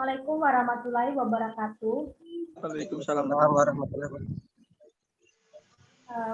Assalamualaikum warahmatullahi wabarakatuh. Waalaikumsalam warahmatullahi wabarakatuh.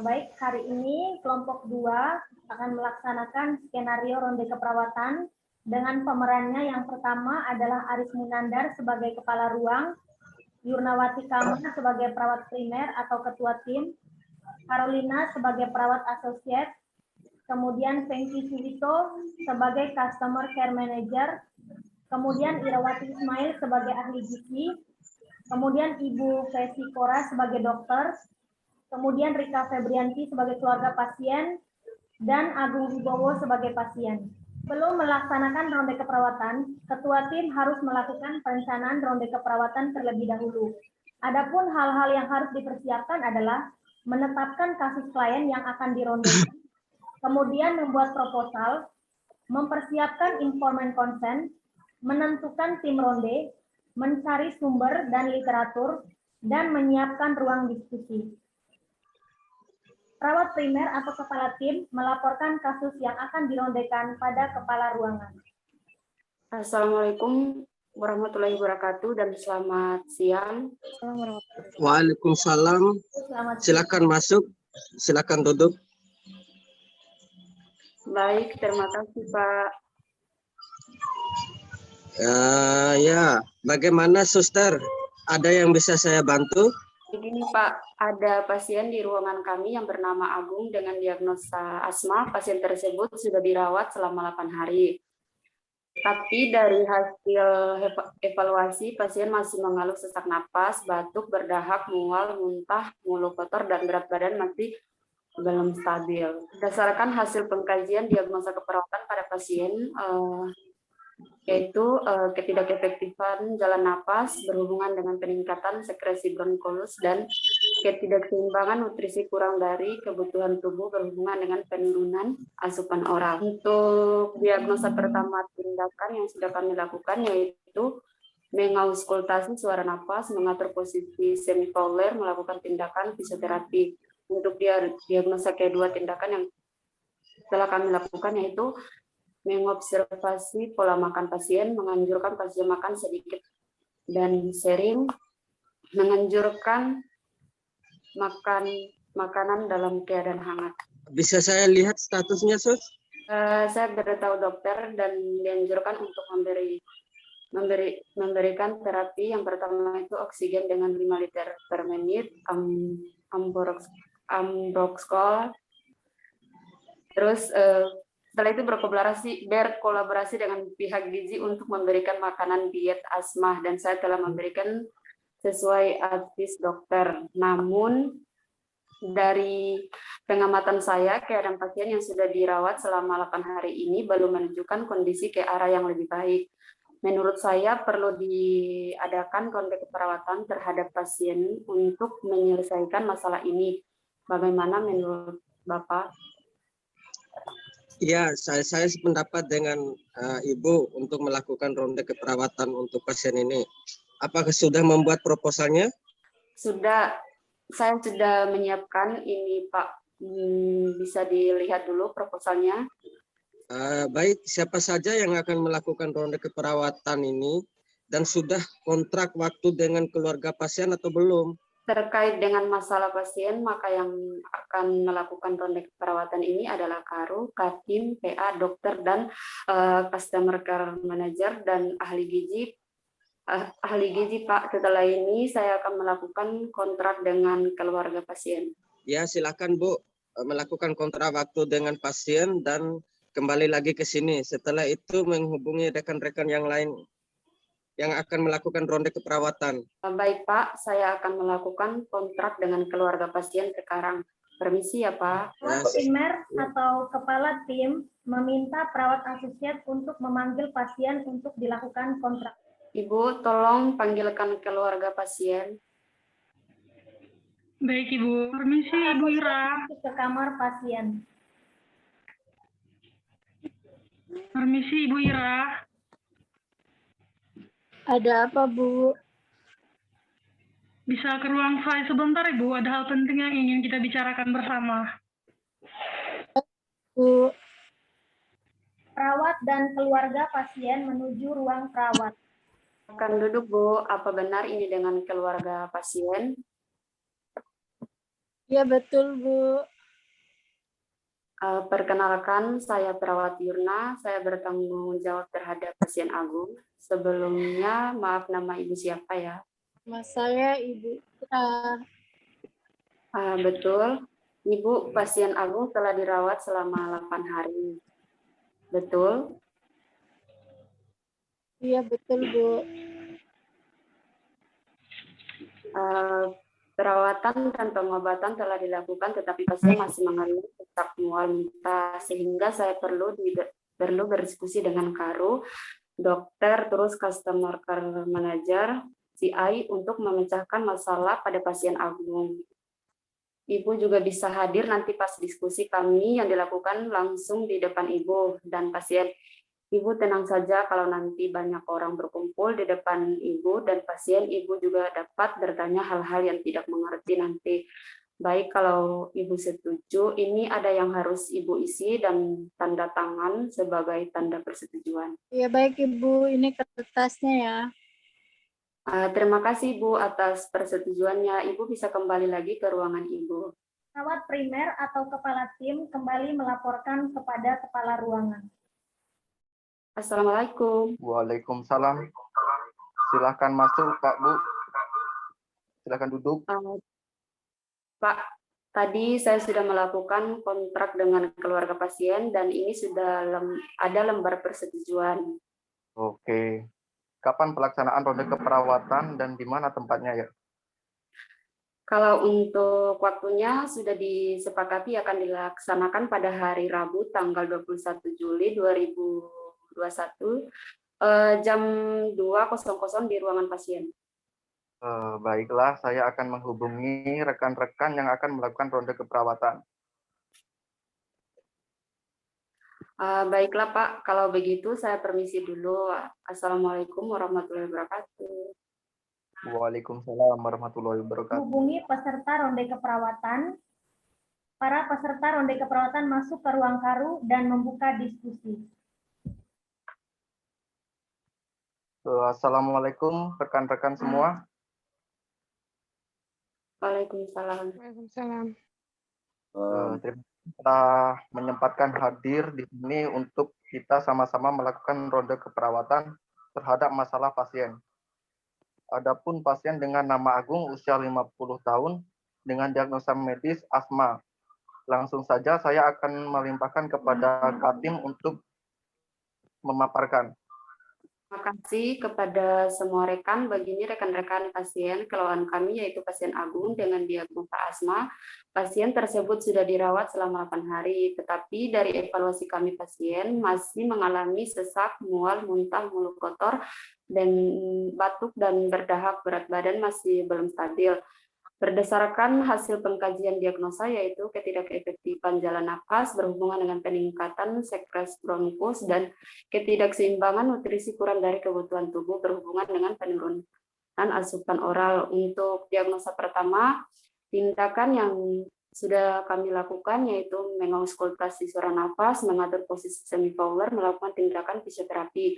Baik, hari ini kelompok 2 akan melaksanakan skenario ronde keperawatan dengan pemerannya. Yang pertama adalah Aris Munandar sebagai kepala ruang, Yurnawati Kamal sebagai perawat primer atau ketua tim, Carolina sebagai perawat asosiat, kemudian Fengki Suwito sebagai customer care manager, kemudian Irawati Ismail sebagai ahli gizi, kemudian Ibu Fesi Kora sebagai dokter, kemudian Rika Febrianti sebagai keluarga pasien, dan Agung Wibowo sebagai pasien. Sebelum melaksanakan ronde keperawatan, ketua tim harus melakukan perencanaan ronde keperawatan terlebih dahulu. Adapun hal-hal yang harus dipersiapkan adalah menetapkan kasus klien yang akan dirondekan, kemudian membuat proposal, mempersiapkan informan consent, menentukan tim ronde, mencari sumber dan literatur, dan menyiapkan ruang diskusi. Perawat primer atau kepala tim melaporkan kasus yang akan dirondekan pada kepala ruangan. Assalamualaikum warahmatullahi wabarakatuh dan selamat siang. Waalaikumsalam. Silakan masuk, silakan duduk. Baik, terima kasih Pak. Ya, bagaimana suster? Ada yang bisa saya bantu? Begini Pak, ada pasien di ruangan kami yang bernama Agung dengan diagnosa asma. Pasien tersebut sudah dirawat selama 8 hari. Tapi dari hasil evaluasi, pasien masih mengeluh sesak napas, batuk, berdahak, mual, muntah, mulut kotor, dan berat badan masih belum stabil. Berdasarkan hasil pengkajian diagnosa keperawatan pada pasien, yaitu ketidakefektifan jalan napas berhubungan dengan peningkatan sekresi bronkolus dan ketidakseimbangan nutrisi kurang dari kebutuhan tubuh berhubungan dengan penurunan asupan oral. Untuk diagnosa pertama tindakan yang sudah kami lakukan yaitu mengauskultasi suara napas, mengatur posisi semifauler, melakukan tindakan fisioterapi. Untuk diagnosa kedua tindakan yang telah kami lakukan yaitu mengobservasi pola makan pasien, menganjurkan pasien makan sedikit dan sering, menganjurkan makan makanan dalam keadaan hangat. Bisa saya lihat statusnya, Sus? Saya beritahu dokter dan dianjurkan untuk memberikan terapi. Yang pertama itu oksigen dengan 5 liter per menit, ambroxol. Terus setelah itu berkolaborasi dengan pihak gizi untuk memberikan makanan diet asma, dan saya telah memberikan sesuai advis dokter. Namun dari pengamatan saya, keadaan pasien yang sudah dirawat selama 8 hari ini belum menunjukkan kondisi ke arah yang lebih baik. Menurut saya perlu diadakan ronde keperawatan terhadap pasien untuk menyelesaikan masalah ini. Bagaimana menurut Bapak? Ya, saya sependapat dengan Ibu untuk melakukan ronde keperawatan untuk pasien ini. Apakah sudah membuat proposalnya? Sudah, saya sudah menyiapkan ini Pak. Bisa dilihat dulu proposalnya. Baik, siapa saja yang akan melakukan ronde keperawatan ini dan sudah kontrak waktu dengan keluarga pasien atau belum? Terkait dengan masalah pasien, maka yang akan melakukan ronde keperawatan ini adalah Karu, Katim, PA, dokter, dan customer care manager dan ahli gizi. Ahli gizi Pak, setelah ini saya akan melakukan kontrak dengan keluarga pasien. Ya, silakan Bu, melakukan kontrak waktu dengan pasien dan kembali lagi ke sini. Setelah itu menghubungi rekan-rekan yang lain yang akan melakukan ronde keperawatan. Baik Pak, saya akan melakukan kontrak dengan keluarga pasien sekarang. Permisi ya Pak. Perawat primer atau kepala tim meminta perawat asosiat untuk memanggil pasien untuk dilakukan kontrak. Ibu, tolong panggilkan keluarga pasien. Baik Ibu, permisi Ibu Ira. Ke kamar pasien. Permisi Ibu Ira. Ada apa, Bu? Bisa ke ruang saya sebentar Ibu, ada hal penting yang ingin kita bicarakan bersama. Bu, Perawat dan keluarga pasien menuju ruang perawat. Silakan duduk, Bu. Apa benar ini dengan keluarga pasien? Iya betul, Bu. Perkenalkan, saya perawat Yurna. Saya bertanggung jawab terhadap pasien Agung. Sebelumnya, maaf, nama Ibu siapa ya? Mas saya Ibu Ira. Betul. Ibu, pasien Agung telah dirawat selama 8 hari. Betul? Iya betul, Bu. Perawatan dan pengobatan telah dilakukan, tetapi pasien masih mengalami sesak mual muntah, sehingga saya perlu berdiskusi dengan Karu, dokter, terus customer care manager, CI untuk memecahkan masalah pada pasien Agung. Ibu juga bisa hadir nanti pas diskusi kami yang dilakukan langsung di depan Ibu dan pasien. Ibu tenang saja kalau nanti banyak orang berkumpul di depan Ibu dan pasien, Ibu juga dapat bertanya hal-hal yang tidak mengerti nanti. Baik, kalau Ibu setuju, ini ada yang harus Ibu isi dan tanda tangan sebagai tanda persetujuan. Iya baik, Ibu. Ini kertasnya ya. Terima kasih Bu atas persetujuannya. Ibu bisa kembali lagi ke ruangan Ibu. Perawat primer atau kepala tim kembali melaporkan kepada kepala ruangan. Assalamualaikum. Waalaikumsalam. Silahkan masuk, Pak, Bu. Silahkan duduk. Pak, tadi saya sudah melakukan kontrak dengan keluarga pasien dan ini sudah ada lembar persetujuan. Oke. Kapan pelaksanaan ronde keperawatan dan di mana tempatnya ya? Kalau untuk waktunya sudah disepakati akan dilaksanakan pada hari Rabu tanggal 21 Juli 2021 jam 2.00 di ruangan pasien. Baiklah, saya akan menghubungi rekan-rekan yang akan melakukan ronde keperawatan. Baiklah Pak, kalau begitu saya permisi dulu. Assalamualaikum warahmatullahi wabarakatuh. Waalaikumsalam warahmatullahi wabarakatuh. Hubungi peserta ronde keperawatan. Para peserta ronde keperawatan masuk ke ruang Karu dan membuka diskusi. Assalamualaikum rekan-rekan semua. Waalaikumsalam. Waalaikumsalam. Terima kasih telah menyempatkan hadir di sini untuk kita sama-sama melakukan ronde keperawatan terhadap masalah pasien. Adapun pasien dengan nama Agung usia 50 tahun dengan diagnosa medis asma. Langsung saja saya akan melimpahkan kepada Katim untuk memaparkan. Terima kasih kepada semua rekan. Begini rekan-rekan pasien keluhan kami yaitu pasien Agung dengan diagnosa asma. Pasien tersebut sudah dirawat selama 8 hari, tetapi dari evaluasi kami pasien masih mengalami sesak, mual, muntah, mulut kotor, dan batuk dan berdahak, berat badan masih belum stabil. Berdasarkan hasil pengkajian diagnosa yaitu ketidakefektifan jalan nafas berhubungan dengan peningkatan sekres bronkus dan ketidakseimbangan nutrisi kurang dari kebutuhan tubuh berhubungan dengan penurunan asupan oral. Untuk diagnosa pertama, tindakan yang sudah kami lakukan yaitu mengauskultasi saluran nafas, mengatur posisi semi-fowler, melakukan tindakan fisioterapi.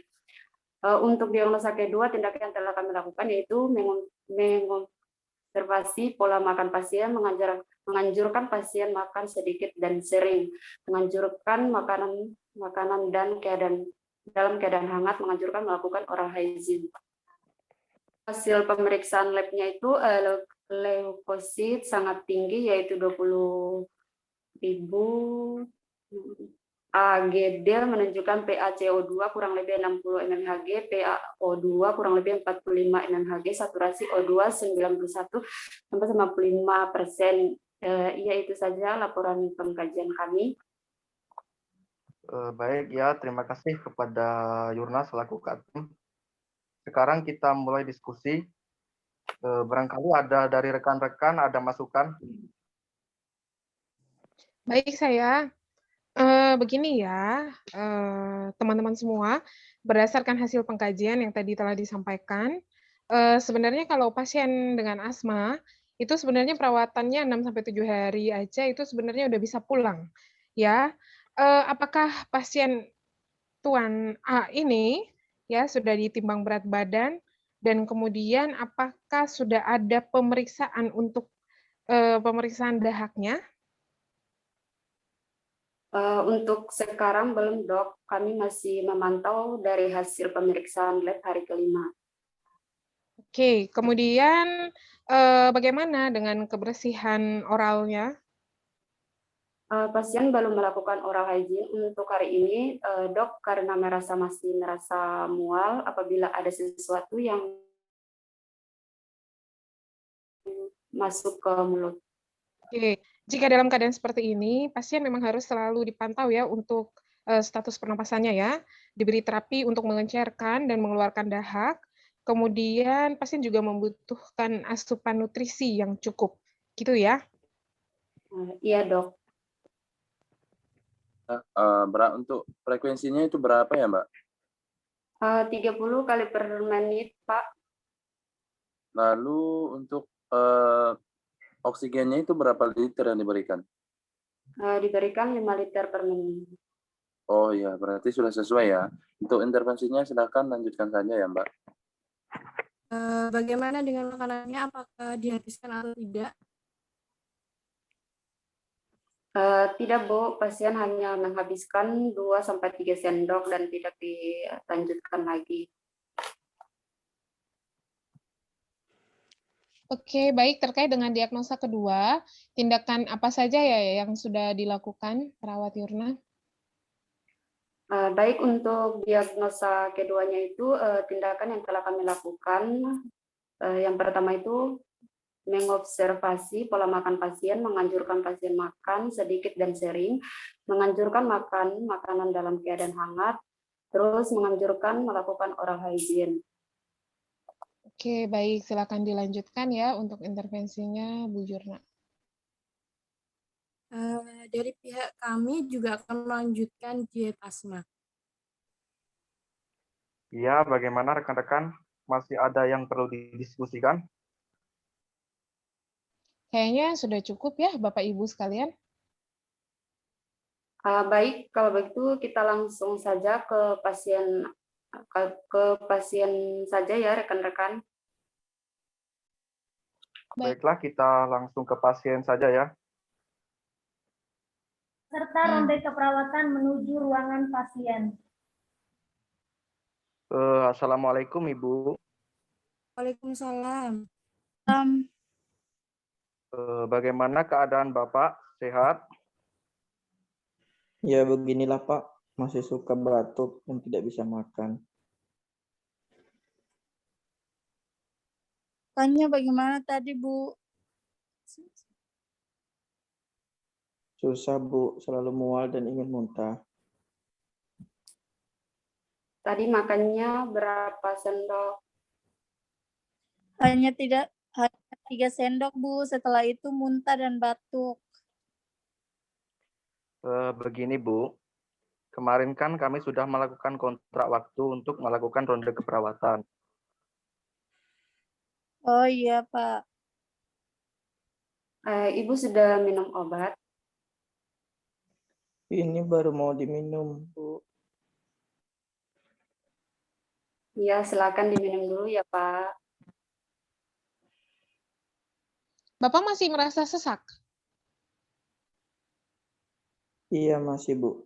Untuk diagnosa kedua, tindakan yang telah kami lakukan yaitu observasi pola makan pasien, menganjurkan pasien makan sedikit dan sering, menganjurkan makanan dan dalam keadaan hangat, menganjurkan melakukan oral hygiene. Hasil pemeriksaan labnya itu leukosit sangat tinggi yaitu 20.000. AGD menunjukkan PaCO2 kurang lebih 60 mmHg, PaO2 kurang lebih 45 mmHg, saturasi O2 91 sampai 95%. Iya, itu saja laporan pengkajian kami. Baik ya, terima kasih kepada Yurna selaku Katim. Sekarang kita mulai diskusi. Barangkali ada dari rekan-rekan ada masukan. Baik, saya. Begini ya, teman-teman semua, berdasarkan hasil pengkajian yang tadi telah disampaikan, sebenarnya kalau pasien dengan asma, itu sebenarnya perawatannya 6-7 hari aja itu sebenarnya udah bisa pulang. Ya, apakah pasien Tuan A ini ya sudah ditimbang berat badan, Dan kemudian apakah sudah ada pemeriksaan untuk pemeriksaan dahaknya? Untuk sekarang belum, Dok. Kami masih memantau dari hasil pemeriksaan lab hari kelima. Oke, kemudian bagaimana dengan kebersihan oralnya? Pasien belum melakukan oral hygiene untuk hari ini, Dok, karena masih merasa mual apabila ada sesuatu yang masuk ke mulut. Oke, jika dalam keadaan seperti ini, pasien memang harus selalu dipantau ya untuk status pernapasannya ya, diberi terapi untuk mengencerkan dan mengeluarkan dahak. Kemudian pasien juga membutuhkan asupan nutrisi yang cukup, gitu ya. Iya, Dok. Untuk frekuensinya itu berapa ya, Mbak? 30 kali per menit, Pak. Lalu untuk oksigennya itu berapa liter yang diberikan? Diberikan 5 liter per menit. Oh iya, berarti sudah sesuai ya. Untuk intervensinya silakan lanjutkan saja ya, Mbak. Bagaimana dengan makanannya? Apakah dihabiskan atau tidak? Tidak, Bu. Pasien hanya menghabiskan 2-3 sendok dan tidak dilanjutkan lagi. Oke, baik. Terkait dengan diagnosa kedua, tindakan apa saja ya yang sudah dilakukan perawat Yurna? Baik, untuk diagnosa keduanya itu tindakan yang telah kami lakukan. Yang pertama itu mengobservasi pola makan pasien, menganjurkan pasien makan sedikit dan sering, menganjurkan makan makanan dalam keadaan hangat, terus menganjurkan melakukan oral hygiene. Oke, baik. Silakan dilanjutkan ya untuk intervensinya, Bu Yurna. Dari pihak kami juga akan melanjutkan diet asma. Iya, bagaimana rekan-rekan? Masih ada yang perlu didiskusikan? Kayaknya sudah cukup ya, Bapak Ibu sekalian. Baik, kalau begitu kita langsung saja ke pasien saja ya, rekan-rekan. Baiklah, kita langsung ke pasien saja ya. Serta ronde keperawatan menuju ruangan pasien. Assalamualaikum, Ibu. Waalaikumsalam. Bagaimana keadaan Bapak? Sehat? Ya beginilah Pak, masih suka batuk dan tidak bisa makan. Tanya bagaimana tadi, Bu? Susah Bu, selalu mual dan ingin muntah. Tadi makannya berapa sendok? Hanya 3 sendok, Bu. Setelah itu muntah dan batuk. Begini Bu, kemarin kan kami sudah melakukan kontrak waktu untuk melakukan ronde keperawatan. Oh iya, Pak. Ibu sudah minum obat? Ini baru mau diminum, Bu. Ya, silakan diminum dulu ya, Pak. Bapak masih merasa sesak? Iya masih Bu.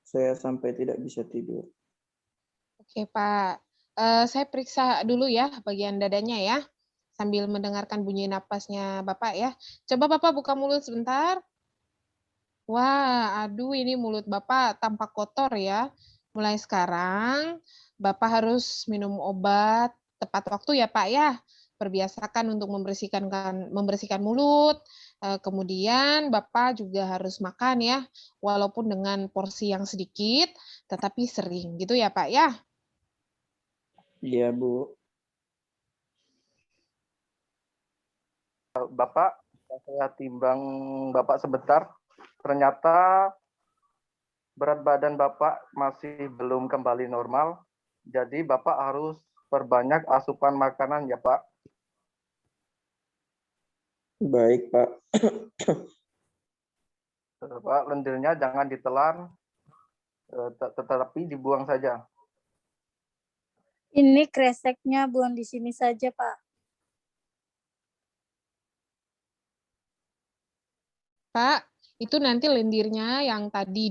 Saya sampai tidak bisa tidur. Oke, Pak. Saya periksa dulu ya bagian dadanya ya, sambil mendengarkan bunyi napasnya Bapak ya. Coba Bapak buka mulut sebentar. Wah, aduh ini mulut Bapak tampak kotor ya. Mulai sekarang Bapak harus minum obat tepat waktu ya Pak ya. Perbiasakan untuk membersihkan mulut. Kemudian Bapak juga harus makan ya, walaupun dengan porsi yang sedikit, tetapi sering gitu ya Pak ya. Iya Bu. Bapak, saya timbang Bapak sebentar. Ternyata berat badan Bapak masih belum kembali normal. Jadi Bapak harus perbanyak asupan makanan ya Pak. Baik Pak. Pak, lendirnya jangan ditelan, tetapi dibuang saja. Ini kreseknya buang di sini saja, Pak. Pak, itu nanti lendirnya yang tadi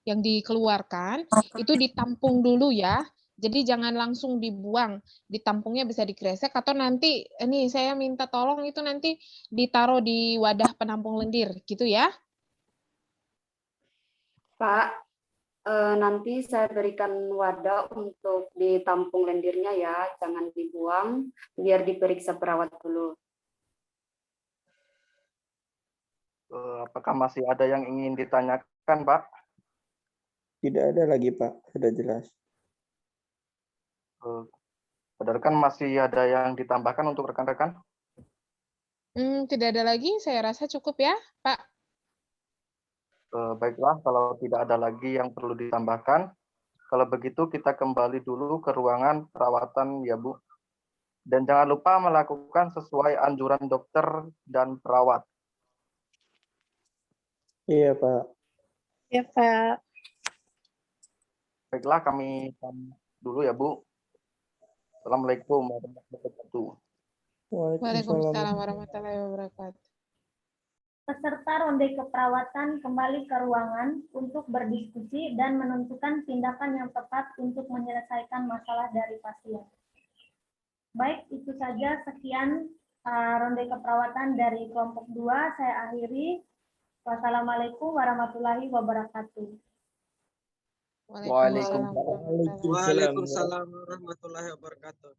yang dikeluarkan, itu ditampung dulu ya. Jadi jangan langsung dibuang, ditampungnya bisa dikresek atau nanti ini saya minta tolong itu nanti ditaruh di wadah penampung lendir gitu ya. Pak, nanti saya berikan wadah untuk ditampung lendirnya ya, jangan dibuang, biar diperiksa perawat dulu. Apakah masih ada yang ingin ditanyakan, Pak? Tidak ada lagi, Pak. Sudah jelas. Padahal kan masih ada yang ditambahkan untuk rekan-rekan? Tidak ada lagi, saya rasa cukup ya, Pak. Baiklah, kalau tidak ada lagi yang perlu ditambahkan, kalau begitu kita kembali dulu ke ruangan perawatan ya Bu. Dan jangan lupa melakukan sesuai anjuran dokter dan perawat. Iya, Pak. Ya, Pak. Baiklah, kami dulu ya Bu. Assalamualaikum warahmatullahi wabarakatuh. Waalaikumsalam warahmatullahi wabarakatuh. Peserta ronde keperawatan kembali ke ruangan untuk berdiskusi dan menentukan tindakan yang tepat untuk menyelesaikan masalah dari pasien. Baik, itu saja sekian ronde keperawatan dari kelompok 2. Saya akhiri. Wassalamualaikum warahmatullahi wabarakatuh. Waalaikumsalam. Waalaikumsalam warahmatullahi wabarakatuh.